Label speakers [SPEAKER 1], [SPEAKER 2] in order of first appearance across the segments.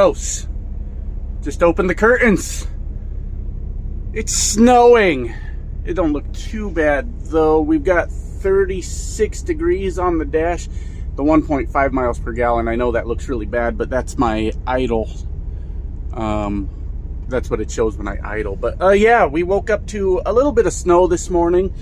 [SPEAKER 1] gross. Just open the curtains. It's snowing. It don't look too bad though. We've got 36 degrees on the dash. The 1.5 miles per gallon. I know that looks really bad, but that's my idle. That's what it shows when I idle. But yeah, we woke up to a little bit of snow this morning,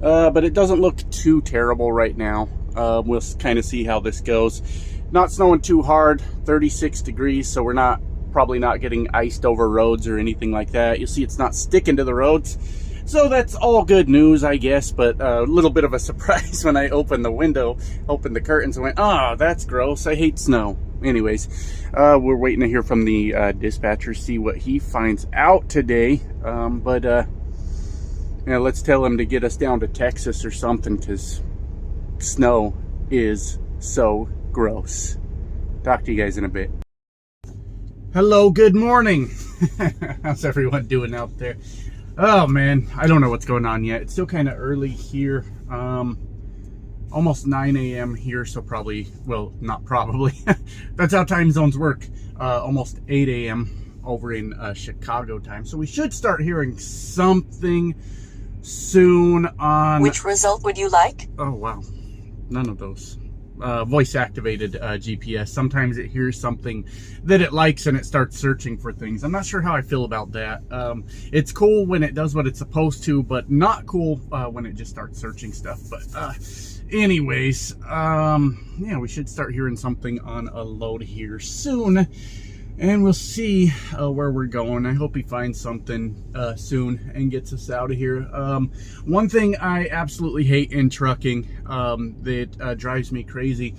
[SPEAKER 1] but it doesn't look too terrible right now. We'll kind of see how this goes. Not snowing too hard, 36 degrees, so we're probably not getting iced over roads or anything like that. You'll see it's not sticking to the roads. So that's all good news, I guess, but a little bit of a surprise when I opened the window, opened the curtains and went, oh, that's gross. I hate snow. Anyways, we're waiting to hear from the dispatcher, see what he finds out today. Yeah, let's tell him to get us down to Texas or something, because snow is so gross. Talk to you guys in a bit. Hello, good morning. How's everyone doing out there? Oh man, I don't know what's going on yet. It's still kind of early here. Almost 9 a.m. here, so probably, well, not probably. That's how time zones work. Almost 8 a.m. over in Chicago time. So we should start hearing something soon on...
[SPEAKER 2] Which result would you like?
[SPEAKER 1] Oh, wow. None of those. Voice-activated GPS. Sometimes it hears something that it likes and it starts searching for things. I'm not sure how I feel about that. It's cool when it does what it's supposed to, but not cool when it just starts searching stuff. But anyways, yeah, we should start hearing something on a load here soon. And we'll see where we're going. I hope he finds something soon and gets us out of here. One thing I absolutely hate in trucking that drives me crazy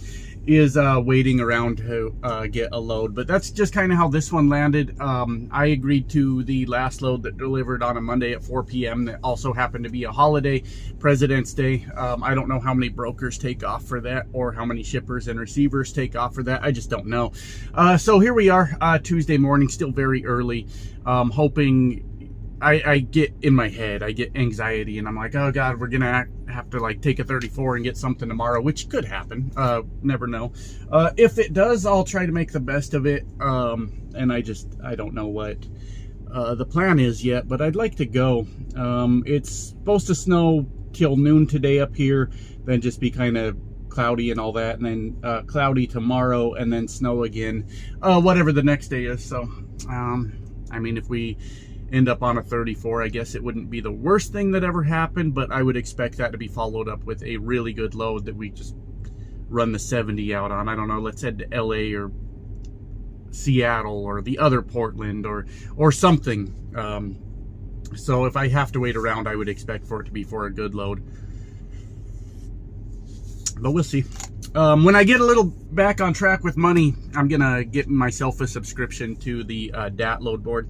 [SPEAKER 1] is waiting around to get a load. But that's just kind of how this one landed. I agreed to the last load that delivered on a Monday at 4 p.m. that also happened to be a holiday, President's Day. I don't know how many brokers take off for that or how many shippers and receivers take off for that. I just don't know. So here we are, Tuesday morning, still very early, hoping... I get in my head, I get anxiety, and I'm like, oh God, we're gonna have to like take a 34 and get something tomorrow, which could happen. Never know. If it does, I'll try to make the best of it. And I don't know what the plan is yet, but I'd like to go. It's supposed to snow till noon today up here, then just be kind of cloudy and all that, and then cloudy tomorrow, and then snow again, whatever the next day is. So, I mean, if we end up on a 34, I guess it wouldn't be the worst thing that ever happened, but I would expect that to be followed up with a really good load that we just run the 70 out on. I don't know, let's head to LA or Seattle or the other Portland or something. So if I have to wait around, I would expect for it to be for a good load, but we'll see. When I get a little back on track with money, I'm gonna get myself a subscription to the DAT load board.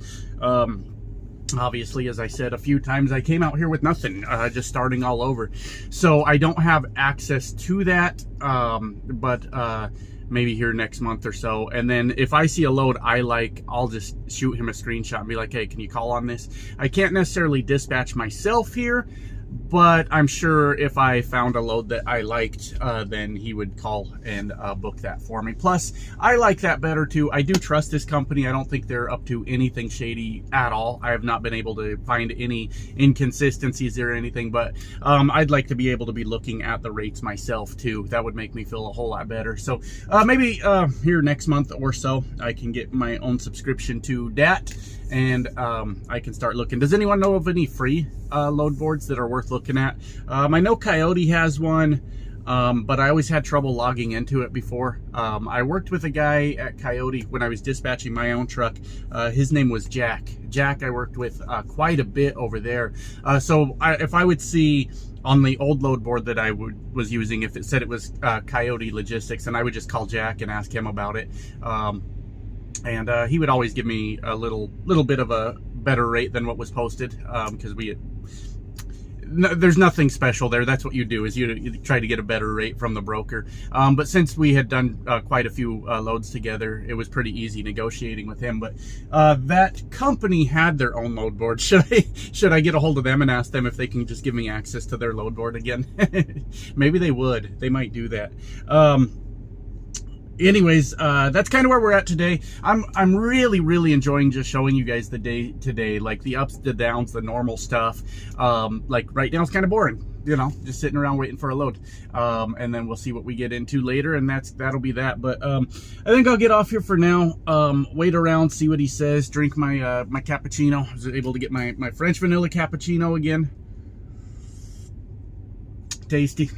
[SPEAKER 1] Obviously, as I said a few times, I came out here with nothing, just starting all over. So I don't have access to that, but maybe here next month or so. And then if I see a load I like, I'll just shoot him a screenshot and be like, hey, can you call on this? I can't necessarily dispatch myself here, but I'm sure if I found a load that I liked, then he would call and book that for me. Plus, I like that better too. I do trust this company. I don't think they're up to anything shady at all. I have not been able to find any inconsistencies or anything, but I'd like to be able to be looking at the rates myself too. That would make me feel a whole lot better. So maybe here next month or so, I can get my own subscription to DAT, and I can start looking. Does anyone know of any free load boards that are worth looking at? I know Coyote has one, but I always had trouble logging into it before. I worked with a guy at Coyote when I was dispatching my own truck. His name was Jack. Jack I worked with quite a bit over there. So if I would see on the old load board that I was using, if it said it was Coyote Logistics, and I would just call Jack and ask him about it. And he would always give me a little bit of a better rate than what was posted, because there's nothing special there. That's what you do, is you try to get a better rate from the broker. But since we had done quite a few loads together, it was pretty easy negotiating with him. But that company had their own load board. Should I get a hold of them and ask them if they can just give me access to their load board again? Maybe they would. They might do that. anyways, that's kind of where we're at today. I'm really enjoying just showing you guys the day today, like the ups, the downs, the normal stuff. Like right now it's kind of boring, you know, just sitting around waiting for a load. And then we'll see what we get into later, and that'll be that. But I think I'll get off here for now. Wait around, see what he says, drink my my cappuccino. I was able to get my French vanilla cappuccino again. Tasty.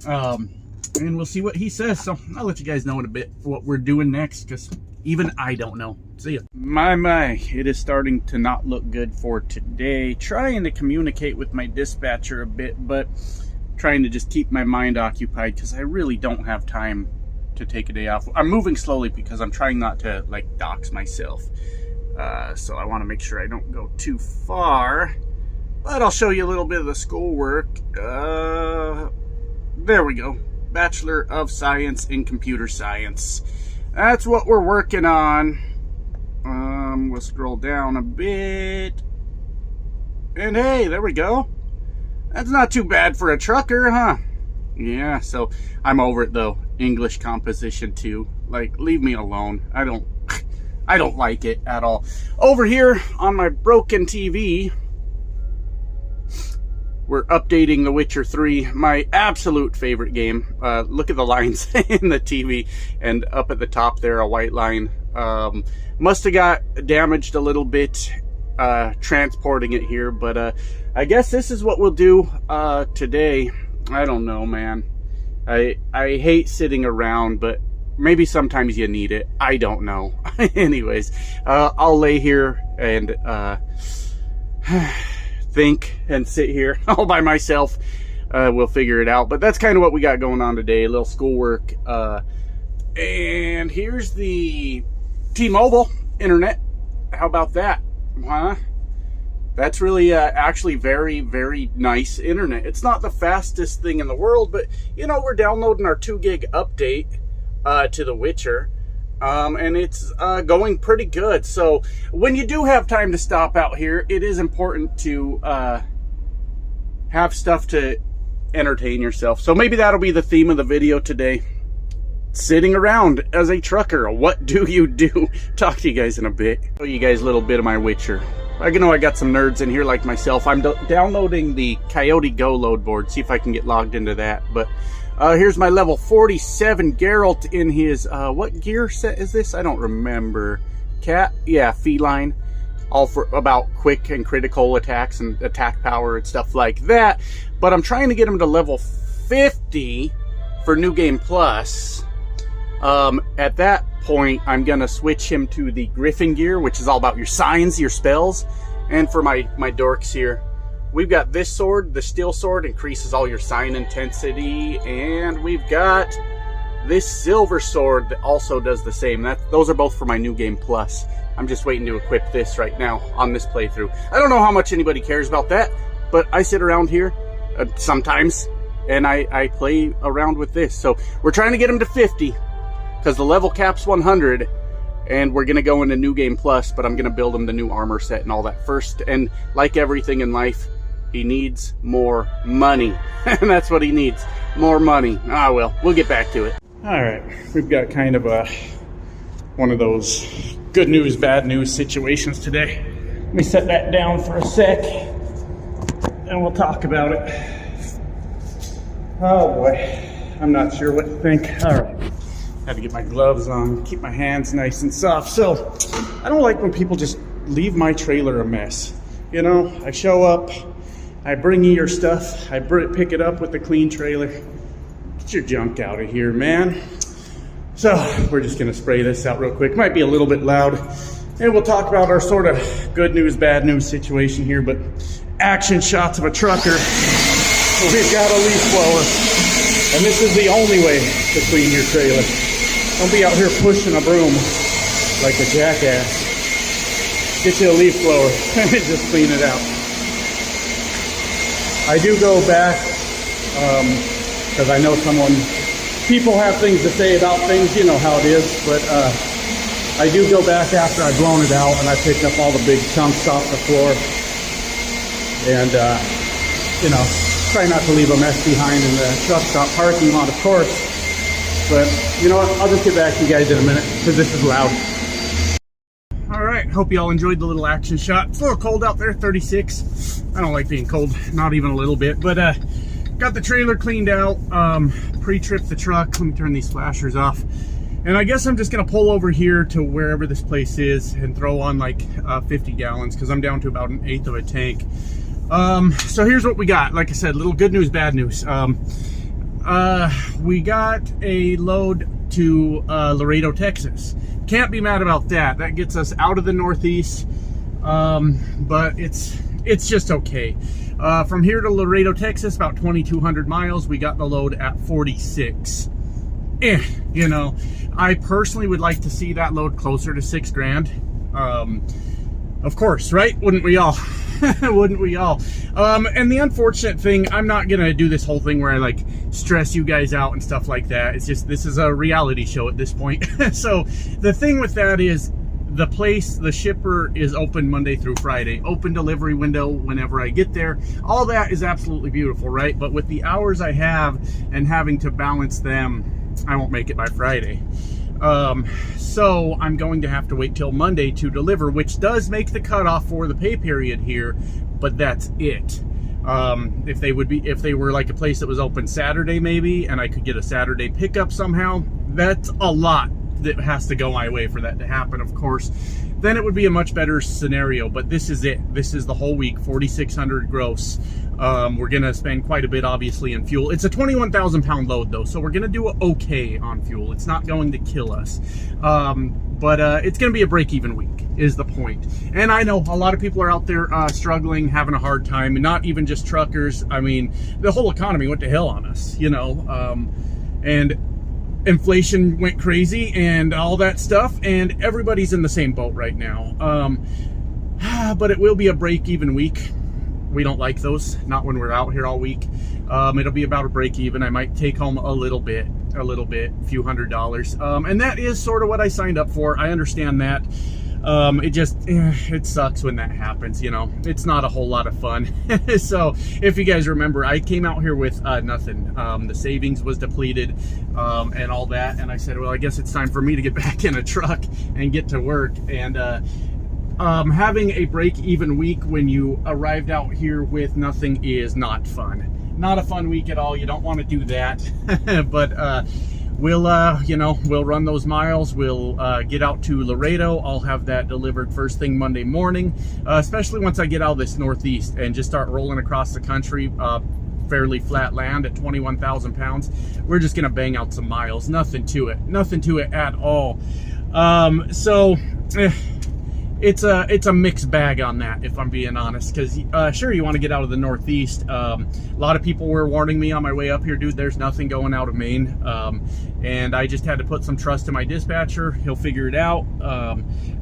[SPEAKER 1] And we'll see what he says. So I'll let you guys know in a bit what we're doing next, because even I don't know. See ya. My, it is starting to not look good for today. Trying to communicate with my dispatcher a bit, but trying to just keep my mind occupied, because I really don't have time to take a day off. I'm moving slowly because I'm trying not to like dox myself. So I want to make sure I don't go too far. But I'll show you a little bit of the schoolwork. There we go. Bachelor of Science in Computer Science. That's what we're working on. We'll scroll down a bit. And hey, there we go. That's not too bad for a trucker, huh? Yeah, so I'm over it though. English composition 2. Like, leave me alone. I don't like it at all. Over here on my broken TV, we're updating The Witcher 3, my absolute favorite game. Look at the lines in the TV, and up at the top there, a white line. Must have got damaged a little bit transporting it here, but I guess this is what we'll do today. I don't know, man. I hate sitting around, but maybe sometimes you need it. I don't know. Anyways, I'll lay here and think and sit here all by myself. We'll figure it out, but that's kind of what we got going on today. A little schoolwork, and here's the T-Mobile internet. How about that, huh? That's really actually very nice internet. It's not the fastest thing in the world, but you know, we're downloading our 2 gig update to The Witcher. And it's going pretty good. So when you do have time to stop out here, it is important to have stuff to entertain yourself. So maybe that'll be the theme of the video today. Sitting around as a trucker. What do you do? Talk to you guys in a bit. Show you guys a little bit of my Witcher. I know I got some nerds in here like myself. I'm downloading the Coyote Go load board. See if I can get logged into that. But here's my level 47 Geralt in his, what gear set is this? I don't remember. Cat? Yeah, feline. All for about quick and critical attacks and attack power and stuff like that. But I'm trying to get him to level 50 for New Game Plus. At that point, I'm going to switch him to the Griffin gear, which is all about your signs, your spells. And for my dorks here, we've got this sword, the steel sword, increases all your sign intensity, and we've got this silver sword that also does the same. Those are both for my New Game Plus. I'm just waiting to equip this right now on this playthrough. I don't know how much anybody cares about that, but I sit around here sometimes, and I play around with this. So we're trying to get him to 50, because the level cap's 100, and we're going to go into New Game Plus, but I'm going to build him the new armor set and all that first. And like everything in life, he needs more money. And that's what he needs, more money. Ah, well, we'll get back to it. All right, we've got kind of one of those good news, bad news situations today. Let me set that down for a sec, and we'll talk about it. Oh boy, I'm not sure what to think. All right, had to get my gloves on, keep my hands nice and soft. So I don't like when people just leave my trailer a mess. You know, I show up, I bring you your stuff, I pick it up with the clean trailer. Get your junk out of here, man. So we're just gonna spray this out real quick. Might be a little bit loud, and we'll talk about our sort of good news, bad news situation here, but action shots of a trucker. We've got a leaf blower, and this is the only way to clean your trailer. Don't be out here pushing a broom like a jackass. Get you a leaf blower and just clean it out. I do go back, because I know people have things to say about things, you know how it is, but I do go back after I've blown it out, and I pick up all the big chunks off the floor, and you know, try not to leave a mess behind in the truck stop parking lot, of course. But you know what? I'll just get back to you guys in a minute because this is loud. All right, hope you all enjoyed the little action shot. It's a little cold out there, 36. I don't like being cold, not even a little bit. But got the trailer cleaned out, pre-tripped the truck. Let me turn these flashers off. And I guess I'm just gonna pull over here to wherever this place is and throw on like 50 gallons because I'm down to about 1/8 of a tank. So here's what we got. Like I said, little good news, bad news. We got a load to Laredo, Texas. Can't be mad about that. That gets us out of the Northeast, but it's just okay. From here to Laredo, Texas, about 2,200 miles. We got the load at 46. You know, I personally would like to see that load closer to 6 grand. Of course, right? Wouldn't we all? Wouldn't we all? And the unfortunate thing, I'm not gonna do this whole thing where I like stress you guys out and stuff like that. It's just, this is a reality show at this point. So the thing with that is the place, the shipper is open Monday through Friday, open delivery window whenever I get there. All that is absolutely beautiful, right? But with the hours I have and having to balance them, I won't make it by Friday. So I'm going to have to wait till Monday to deliver, which does make the cutoff for the pay period here, but that's it. If they were like a place that was open Saturday maybe, and I could get a Saturday pickup somehow, that's a lot that has to go my way for that to happen, of course. Then it would be a much better scenario, but this is it. This is the whole week, 4,600 gross. We're gonna spend quite a bit, obviously, in fuel. It's a 21,000 pound load though, so we're gonna do okay on fuel. It's not going to kill us, but it's gonna be a break-even week is the point. And I know a lot of people are out there struggling, having a hard time, and not even just truckers. I mean, the whole economy went to hell on us, you know, and inflation went crazy and all that stuff, and everybody's in the same boat right now. But it will be a break-even week. We don't like those, not when we're out here all week. It'll be about a break even. I might take home a little bit, a few $100s. And that is sort of what I signed up for. I understand that. It sucks when that happens, you know. It's not a whole lot of fun. So if you guys remember, I came out here with nothing. The savings was depleted and all that. And I said, well, I guess it's time for me to get back in a truck and get to work. And having a break-even week when you arrived out here with nothing is not fun. Not a fun week at all. You don't want to do that. But we'll, you know, we'll run those miles. We'll get out to Laredo. I'll have that delivered first thing Monday morning, especially once I get out of this Northeast and just start rolling across the country. Fairly flat land at 21,000 pounds. We're just gonna bang out some miles. Nothing to it at all. It's a mixed bag on that, if I'm being honest, because sure, you want to get out of the Northeast. A lot of people were warning me on my way up here, dude, there's nothing going out of Maine. And I just had to put some trust in my dispatcher. He'll figure it out.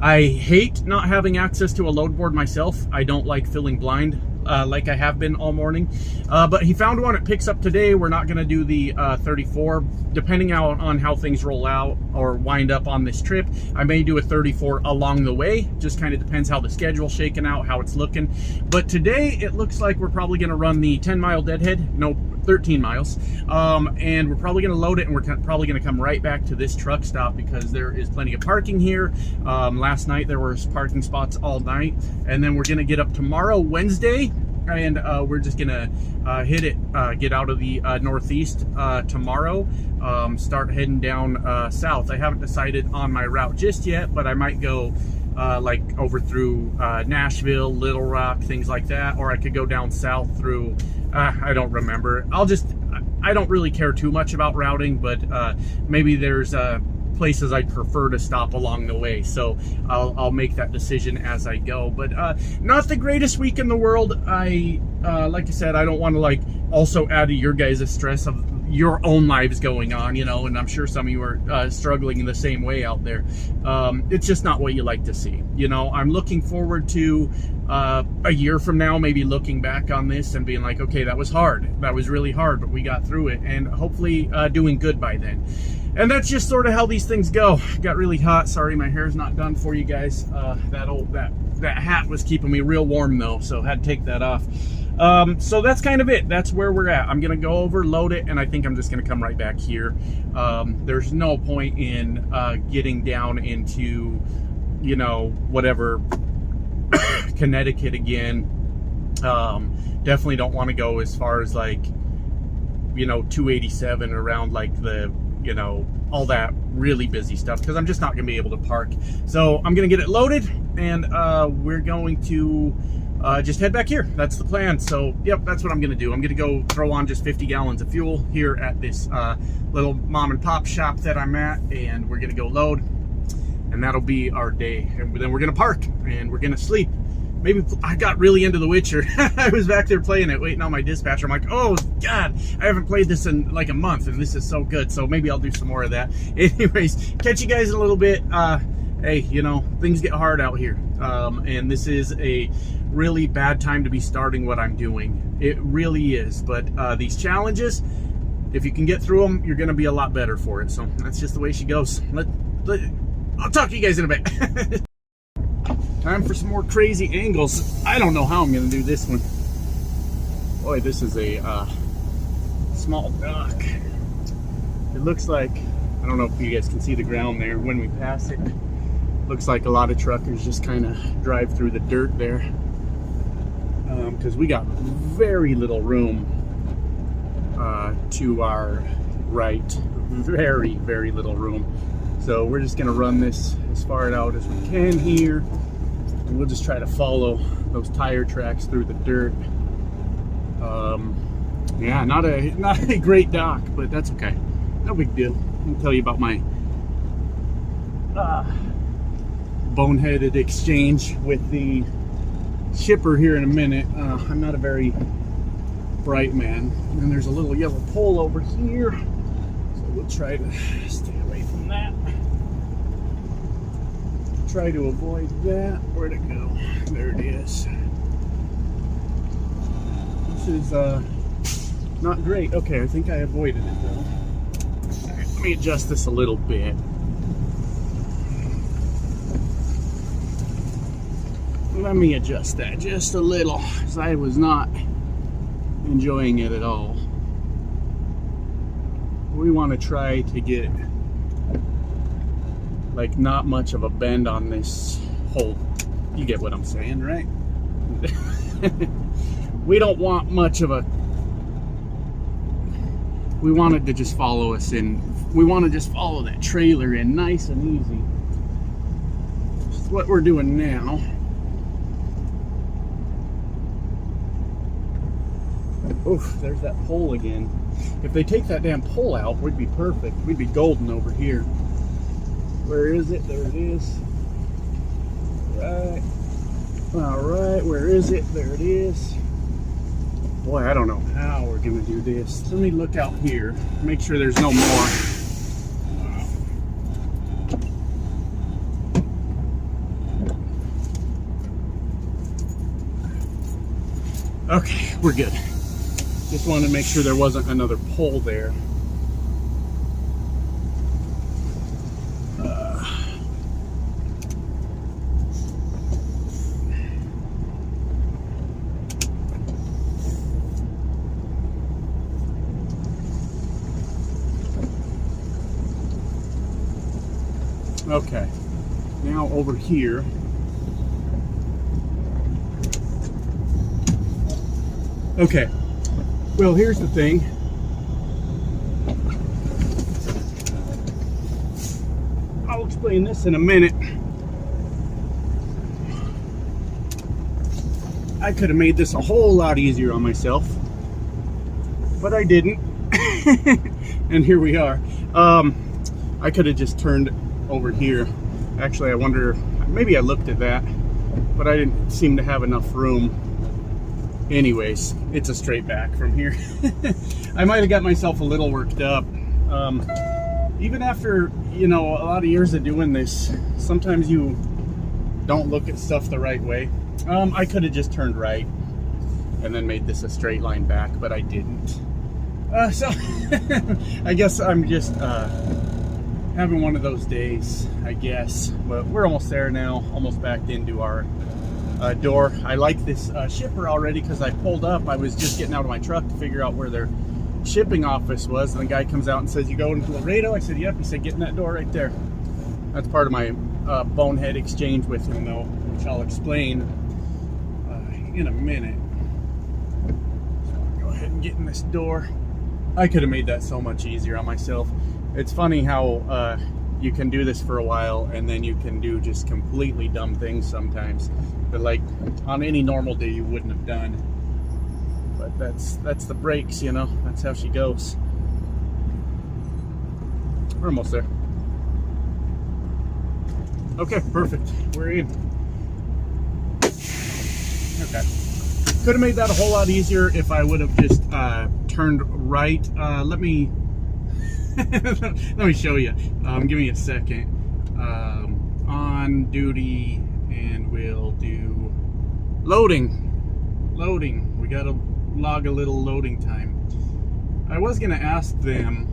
[SPEAKER 1] I hate not having access to a load board myself. I don't like feeling blind like I have been all morning. But he found one. It picks up today. We're not going to do the 34. Depending on how things roll out or wind up on this trip, I may do a 34 along the way. Just kind of depends how the schedule's shaking out, how it's looking. But today, it looks like we're probably going to run the 10-mile deadhead. No, 13 miles. And we're probably going to load it, and we're probably going to come right back to this truck stop because there is plenty of parking here. Last night, there was parking spots all night. And then we're going to get up tomorrow, Wednesday, and we're just gonna hit it, get out of the Northeast tomorrow, start heading down south. I haven't decided on my route just yet, but I might go like over through Nashville, Little Rock, things like that, or I could go down south through I don't remember. I don't really care too much about routing, but maybe there's places I'd prefer to stop along the way, so I'll make that decision as I go. But not the greatest week in the world. Like I said, I don't want to like also add to your guys' stress of your own lives going on, you know, and I'm sure some of you are struggling in the same way out there. It's just not what you like to see, you know. I'm looking forward to a year from now, maybe looking back on this and being like, okay, that was hard, that was really hard, but we got through it, and hopefully doing good by then. And that's just sort of how these things go. Got really hot. Sorry, my hair's not done for you guys. That hat was keeping me real warm though, so had to take that off. So that's kind of it. That's where we're at. I'm gonna go over, load it, and I think I'm just gonna come right back here. There's no point in getting down into, you know, whatever, Connecticut again. Definitely don't want to go as far as like, you know, 287 around like the, you know, all that really busy stuff, because I'm just not gonna be able to park. So I'm gonna get it loaded, and we're going to just head back here. That's the plan. So yep, that's what I'm gonna do. I'm gonna go throw on just 50 gallons of fuel here at this little mom and pop shop that I'm at, and we're gonna go load, and that'll be our day. And then we're gonna park and we're gonna sleep. Maybe I got really into The Witcher. I was back there playing it, waiting on my dispatcher. I'm like, oh God, I haven't played this in like a month, and this is so good. So maybe I'll do some more of that. Anyways, catch you guys in a little bit. Hey, you know, things get hard out here. And this is a really bad time to be starting what I'm doing. It really is. But these challenges, if you can get through them, you're going to be a lot better for it. So that's just the way she goes. I'll talk to you guys in a bit. Time for some more crazy angles. I don't know how I'm going to do this one. Boy, this is a small dock. It looks like, I don't know if you guys can see the ground there when we pass it. Looks like a lot of truckers just kind of drive through the dirt there. Because we got very little room to our right. Very, very little room. So we're just going to run this as far out as we can here. And we'll just try to follow those tire tracks through the dirt. Yeah, not a great dock, but that's okay. No big deal. I'll tell you about my boneheaded exchange with the shipper here in a minute. I'm not a very bright man. And there's a little yellow pole over here. So we'll try to stay away from that. Try to avoid that. Where'd it go? There it is. This is not great. Okay, I think I avoided it though. All right, let me adjust this a little bit. Let me adjust that just a little, because I was not enjoying it at all. We want to try to get like not much of a bend on this hole. You get what I'm saying, right? We don't want much of a, we wanted to just follow us in. We want to just follow that trailer in nice and easy. That's what we're doing now. Oof, there's that pole again. If they take that damn pole out, we'd be perfect. We'd be golden over here. Where is it? There it is. Right. Alright, where is it? There it is. Boy, I don't know how we're going to do this. Let me look out here. Make sure there's no more. Okay, we're good. Just wanted to make sure there wasn't another pole there. Okay, now over here. Okay, well, here's the thing. I'll explain this in a minute. I could have made this a whole lot easier on myself, but I didn't. And here we are. I could have just turned over here. Actually, I wonder, maybe I looked at that, but I didn't seem to have enough room. Anyways, it's a straight back from here. I might have got myself a little worked up. Even after, you know, a lot of years of doing this, sometimes you don't look at stuff the right way. I could have just turned right and then made this a straight line back, but I didn't. So I guess I'm just having one of those days, I guess. But we're almost there now, almost backed into our door. I like this shipper already because I pulled up. I was just getting out of my truck to figure out where their shipping office was, and the guy comes out and says, "You going to Laredo?" I said, "Yep." He said, "Get in that door right there." That's part of my bonehead exchange with him, though, which I'll explain in a minute. So I'll go ahead and get in this door. I could have made that so much easier on myself. It's funny how you can do this for a while and then you can do just completely dumb things sometimes that, like, on any normal day you wouldn't have done. But that's the brakes, you know. That's how she goes. We're almost there. Okay, perfect. We're in. Okay. Could have made that a whole lot easier if I would have just turned right. Let me let me show you. Give me a second. On duty, and we'll do loading. Loading. We gotta log a little loading time. I was gonna ask them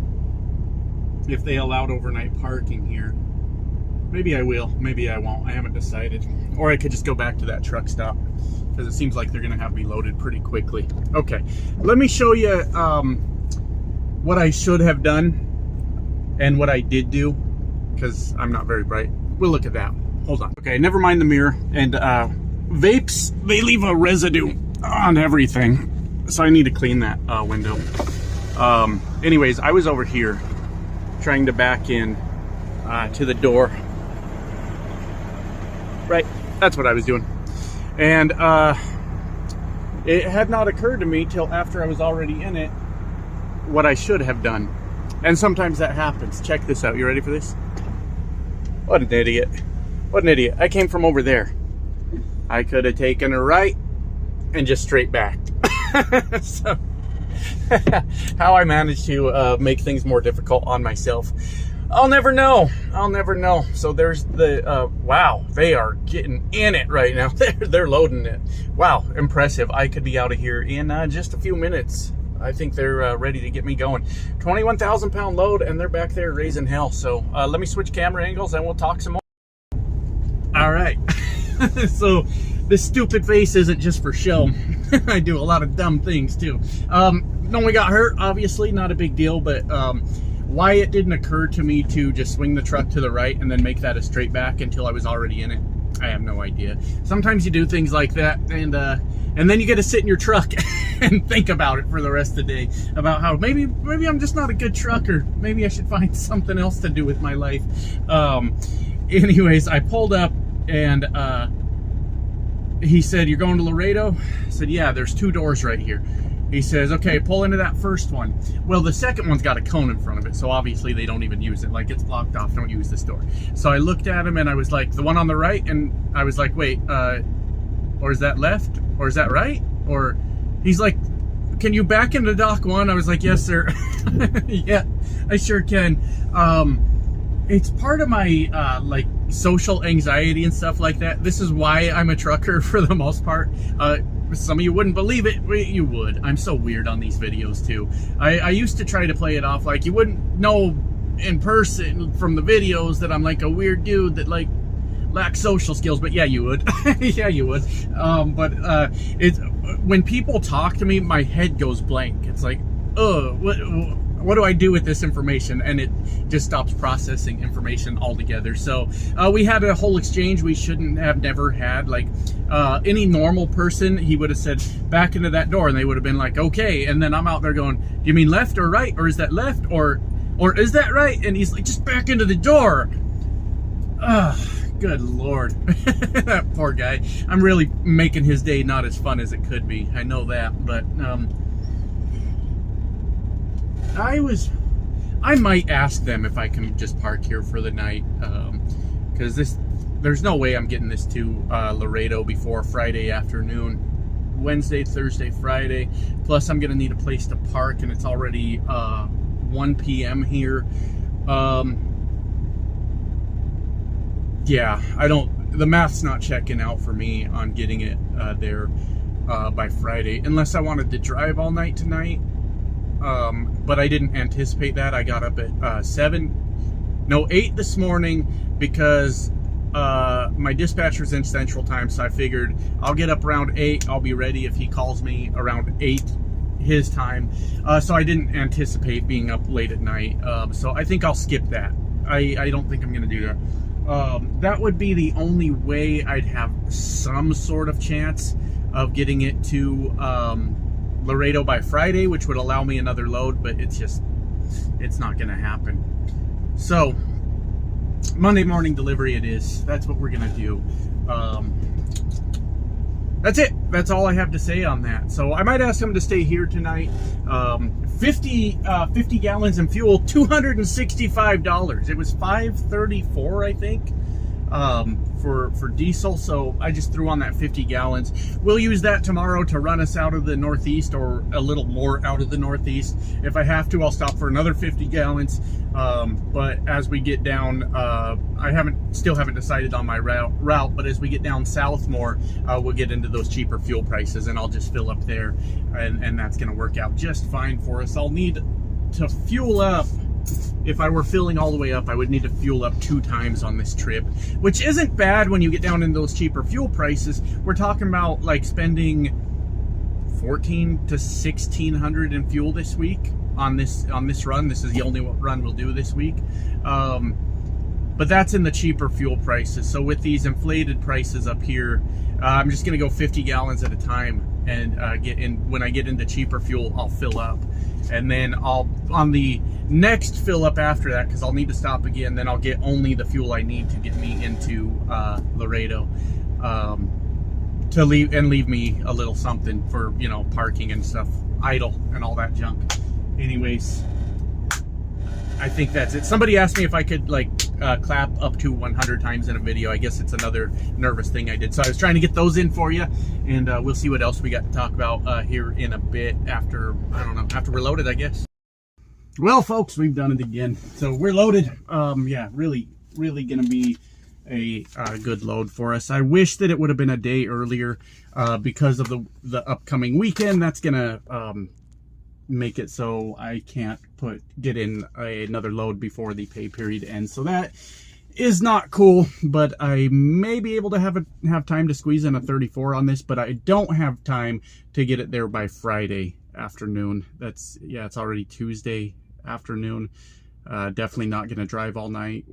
[SPEAKER 1] if they allowed overnight parking here. Maybe I will, maybe I won't. I haven't decided. Or I could just go back to that truck stop, because it seems like they're gonna have me loaded pretty quickly. Okay, let me show you what I should have done and what I did do, because I'm not very bright. We'll look at that. Hold on. Okay, never mind the mirror. And vapes, they leave a residue on everything, so I need to clean that window. Anyways, I was over here trying to back in to the door. Right, that's what I was doing. And it had not occurred to me till after I was already in it what I should have done. And sometimes that happens. Check this out. You ready for this? What an idiot. What an idiot. I came from over there. I could have taken a right and just straight back. So, how I managed to make things more difficult on myself, I'll never know. I'll never know. So there's the, wow, they are getting in it right now. They're loading it. Wow, impressive. I could be out of here in just a few minutes. I think they're ready to get me going. 21,000 pound load, and they're back there raising hell. So let me switch camera angles and we'll talk some more. All right. So this stupid face isn't just for show. I do a lot of dumb things too. No one got hurt, obviously, not a big deal, but why it didn't occur to me to just swing the truck to the right and then make that a straight back until I was already in it, I have no idea. Sometimes you do things like that, and then you get to sit in your truck and think about it for the rest of the day, about how maybe I'm just not a good trucker. Maybe I should find something else to do with my life. Anyways, I pulled up, and he said, "You're going to Laredo?" I said, "Yeah, there's 2 doors right here." He says, "Okay, pull into that first one." Well, the second one's got a cone in front of it, so obviously they don't even use it. Like, it's blocked off, don't use this door. So I looked at him and I was like, "The one on the right?" And I was like, "Wait, or is that left? Or is that right?" Or he's like, "Can you back into dock 1?" I was like, "Yes, sir." Yeah, I sure can. It's part of my like social anxiety and stuff like that. This is why I'm a trucker for the most part. Some of you wouldn't believe it. You would. I'm so weird on these videos too. I used to try to play it off like you wouldn't know in person from the videos that I'm like a weird dude that like lacks social skills, but yeah, you would. Yeah, you would. But it's when people talk to me, my head goes blank. It's like, oh, what do I do with this information? And it just stops processing information altogether. So we had a whole exchange we shouldn't have never had. Like any normal person, he would have said, "Back into that door," and they would have been like, "Okay." And then I'm out there going, "Do you mean left or right? Or is that left? Or is that right?" And he's like, "Just back into the door." Good Lord. That poor guy. I'm really making his day not as fun as it could be. I know that, but I might ask them if I can just park here for the night, because there's no way I'm getting this to Laredo before Friday afternoon. Wednesday, Thursday, Friday. Plus I'm gonna need a place to park, and it's already 1 p.m. here. Yeah, the math's not checking out for me on getting it there by Friday, unless I wanted to drive all night tonight. But I didn't anticipate that. I got up at 8 this morning because my dispatcher's in Central Time, so I figured I'll get up around 8. I'll be ready if he calls me around 8 his time. So I didn't anticipate being up late at night. So I think I'll skip that. I don't think I'm going to do that. That would be the only way I'd have some sort of chance of getting it to Laredo by Friday, which would allow me another load, but it's not going to happen. So Monday morning delivery it is. That's what we're going to do. That's it. That's all I have to say on that. So I might ask him to stay here tonight. 50 gallons in fuel, $265. It was $534, I think, for diesel. So I just threw on that 50 gallons. We'll use that tomorrow to run us out of the Northeast, or a little more out of the Northeast. If I have to, I'll stop for another 50 gallons. But as we get down, I still haven't decided on my route, but as we get down south more, we'll get into those cheaper fuel prices, and I'll just fill up there, and that's going to work out just fine for us. I'll need to fuel up. If I were filling all the way up, I would need to fuel up 2 times on this trip, which isn't bad when you get down in those cheaper fuel prices. We're talking about like spending $1,400 to $1,600 in fuel this week on this run. This is the only run we'll do this week. But that's in the cheaper fuel prices. So with these inflated prices up here, I'm just gonna go 50 gallons at a time, and when I get into cheaper fuel, I'll fill up. And then on the next fill up after that, because I'll need to stop again, then I'll get only the fuel I need to get me into Laredo, to leave me a little something for, you know, parking and stuff, idle and all that junk. Anyways, I think that's it. Somebody asked me if I could clap up to 100 times in a video. I guess it's another nervous thing I did. So I was trying to get those in for you, and we'll see what else we got to talk about here in a bit after, I don't know, after we're loaded, I guess. Well, folks, we've done it again. So we're loaded. Yeah, really gonna be a good load for us. I wish that it would have been a day earlier because of the upcoming weekend. That's gonna make it so I can't get in another load before the pay period ends. So that is not cool, but I may be able to have time to squeeze in a 34 on this, but I don't have time to get it there by Friday afternoon. It's already Tuesday afternoon. Definitely not going to drive all night.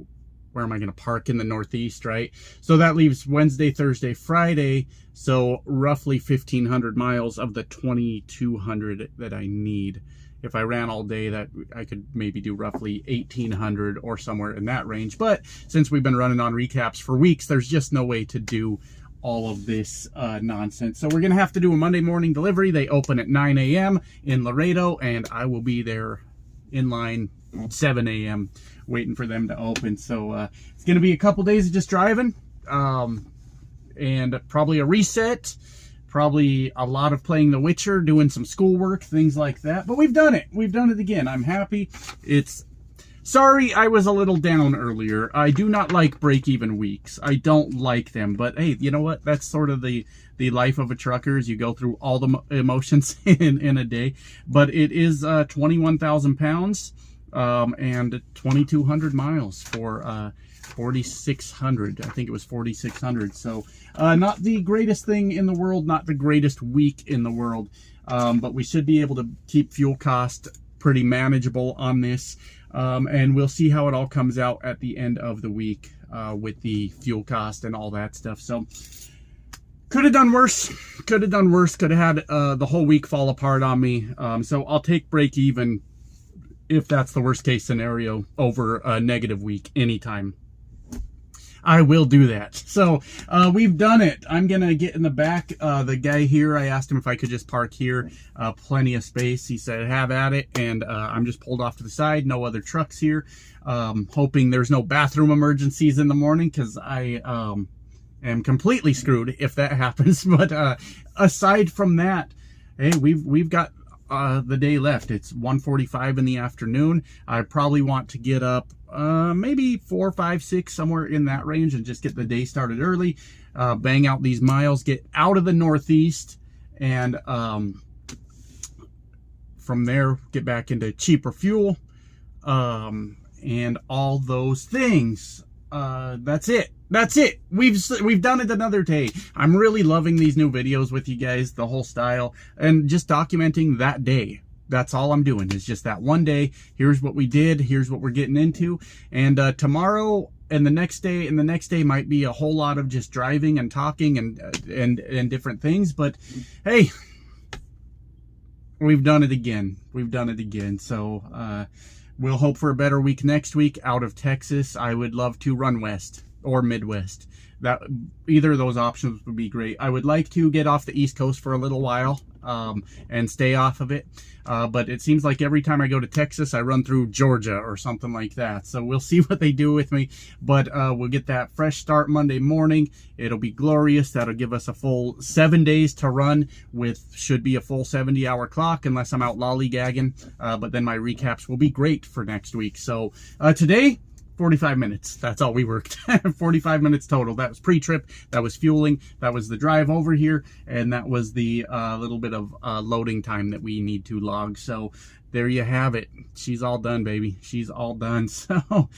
[SPEAKER 1] Where am I going to park? In the Northeast, right? So that leaves Wednesday, Thursday, Friday. So roughly 1,500 miles of the 2,200 that I need. If I ran all day, that I could maybe do roughly 1,800 or somewhere in that range. But since we've been running on recaps for weeks, there's just no way to do all of this nonsense. So we're going to have to do a Monday morning delivery. They open at 9 a.m. in Laredo, and I will be there in line 7 a.m. waiting for them to open. So it's going to be a couple days of just driving, and probably a reset, probably a lot of playing The Witcher, doing some schoolwork, things like that. But we've done it again. I'm happy. Sorry I was a little down earlier. I do not like break-even weeks. I don't like them. But hey, you know what? That's sort of the life of a trucker, is you go through all the emotions in a day. But it is 21,000 pounds and 2,200 miles for 4,600. I think it was 4,600. So not the greatest thing in the world, not the greatest week in the world. But we should be able to keep fuel cost pretty manageable on this. And we'll see how it all comes out at the end of the week with the fuel cost and all that stuff. So could have done worse. Could have had the whole week fall apart on me. So I'll take break even if that's the worst case scenario over a negative week anytime. I will do that. So we've done it. I'm going to get in the back. The guy here, I asked him if I could just park here. Plenty of space. He said, have at it. And I'm just pulled off to the side. No other trucks here. Hoping there's no bathroom emergencies in the morning, because I am completely screwed if that happens. But aside from that, hey, we've got the day left. It's 1:45 in the afternoon. I probably want to get up maybe 4, 5, 6, somewhere in that range, and just get the day started early, bang out these miles, get out of the Northeast, and from there get back into cheaper fuel, and all those things. That's it. That's it. We've done it another day. I'm really loving these new videos with you guys, the whole style, and just documenting that day. That's all I'm doing, is just that one day. Here's what we did. Here's what we're getting into. And tomorrow and the next day and the next day might be a whole lot of just driving and talking and different things. But hey, we've done it again. We've done it again. So we'll hope for a better week next week out of Texas. I would love to run west or Midwest. That either of those options would be great. I would like to get off the East Coast for a little while and stay off of it. But it seems like every time I go to Texas, I run through Georgia or something like that. So we'll see what they do with me. But we'll get that fresh start Monday morning. It'll be glorious. That'll give us a full 7 days to run with, should be a full 70-hour clock unless I'm out lollygagging. But then my recaps will be great for next week. So today, 45 minutes. That's all we worked. 45 minutes total. That was pre-trip. That was fueling. That was the drive over here. And that was the little bit of loading time that we need to log. So there you have it. She's all done, baby. She's all done. So,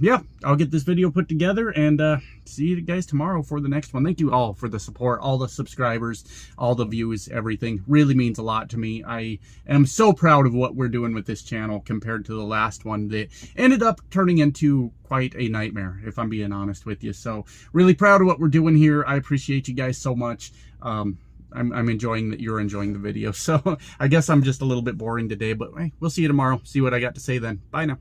[SPEAKER 1] yeah, I'll get this video put together and see you guys tomorrow for the next one. Thank you all for the support, all the subscribers, all the views, everything. Really means a lot to me. I am so proud of what we're doing with this channel compared to the last one that ended up turning into quite a nightmare, if I'm being honest with you. So really proud of what we're doing here. I appreciate you guys so much. I'm enjoying that you're enjoying the video. So I guess I'm just a little bit boring today, but hey, we'll see you tomorrow. See what I got to say then. Bye now.